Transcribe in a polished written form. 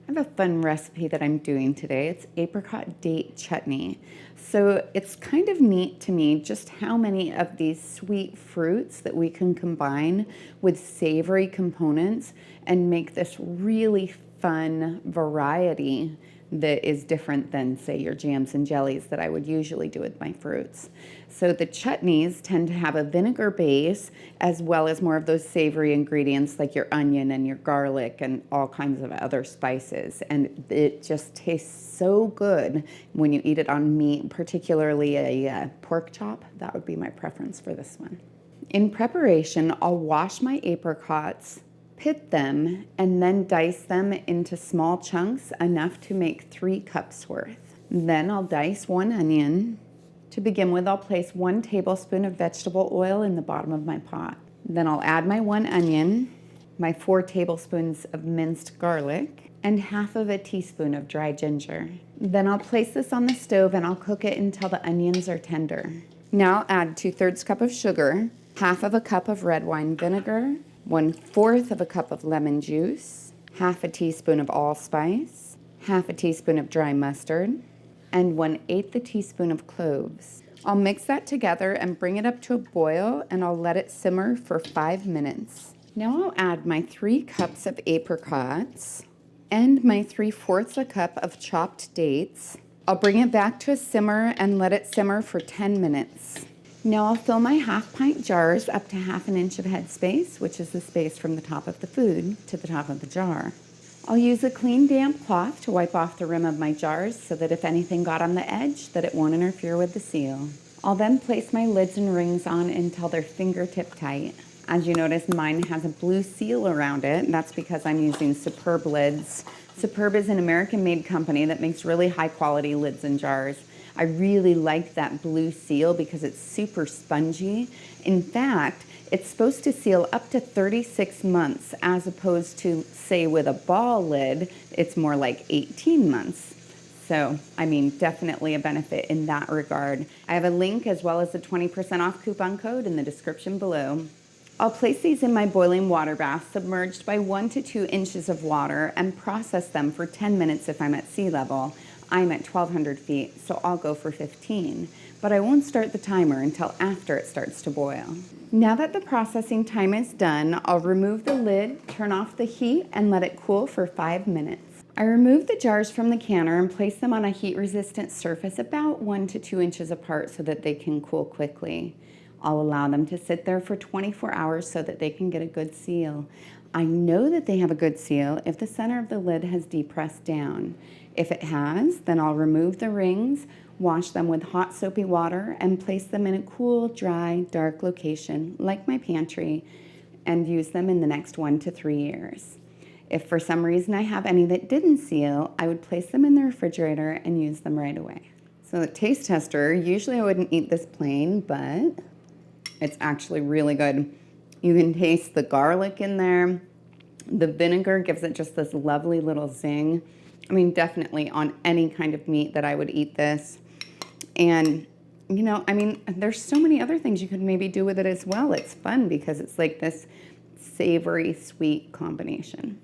I have a fun recipe that I'm doing today. It's apricot date chutney. So it's kind of neat to me just how many of these sweet fruits that we can combine with savory components and make this really fun variety that is different than, say, your jams and jellies that I would usually do with my fruits. So the chutneys tend to have a vinegar base as well as more of those savory ingredients like your onion and your garlic and all kinds of other spices. And it just tastes so good when you eat it on meat, particularly a pork chop. That would be my preference for this one. In preparation, I'll wash my apricots, pit them, and then dice them into small chunks enough to make 3 cups worth. Then I'll dice 1 onion. To begin with, I'll place 1 tablespoon of vegetable oil in the bottom of my pot. Then I'll add my 1 onion, my 4 tablespoons of minced garlic, and half of a teaspoon of dry ginger. Then I'll place this on the stove and I'll cook it until the onions are tender. Now I'll add 2/3 cup of sugar, half of a cup of red wine vinegar, 1/4 of a cup of lemon juice, half a teaspoon of allspice, half a teaspoon of dry mustard, and 1/8 a teaspoon of cloves. I'll mix that together and bring it up to a boil, and I'll let it simmer for 5 minutes. Now I'll add my 3 cups of apricots and my 3/4 a cup of chopped dates. I'll bring it back to a simmer and let it simmer for 10 minutes. Now I'll fill my 1/2 pint jars up to 1/2 inch of headspace, which is the space from the top of the food to the top of the jar. I'll use a clean damp cloth to wipe off the rim of my jars so that if anything got on the edge, that it won't interfere with the seal. I'll then place my lids and rings on until they're fingertip tight. As you notice, mine has a blue seal around it, and that's because I'm using Superb lids. Superb is an American-made company that makes really high-quality lids and jars. I really like that blue seal because it's super spongy. In fact, it's supposed to seal up to 36 months as opposed to, say, with a ball lid, it's more like 18 months. So, I mean, definitely a benefit in that regard. I have a link as well as a 20% off coupon code in the description below. I'll place these in my boiling water bath, submerged by 1 to 2 inches of water, and process them for 10 minutes if I'm at sea level. I'm at 1,200 feet, so I'll go for 15, but I won't start the timer until after it starts to boil. Now that the processing time is done, I'll remove the lid, turn off the heat, and let it cool for 5 minutes. I remove the jars from the canner and place them on a heat-resistant surface about 1 to 2 inches apart so that they can cool quickly. I'll allow them to sit there for 24 hours so that they can get a good seal. I know that they have a good seal if the center of the lid has depressed down. If it has, then I'll remove the rings, wash them with hot soapy water, and place them in a cool, dry, dark location like my pantry, and use them in the next 1 to 3 years. If for some reason I have any that didn't seal, I would place them in the refrigerator and use them right away. So the taste tester, usually I wouldn't eat this plain, but it's actually really good. You can taste the garlic in there. The vinegar gives it just this lovely little zing. I mean, definitely on any kind of meat that I would eat this. And, you know, I mean, there's so many other things you could maybe do with it as well. It's fun because it's like this savory, sweet combination.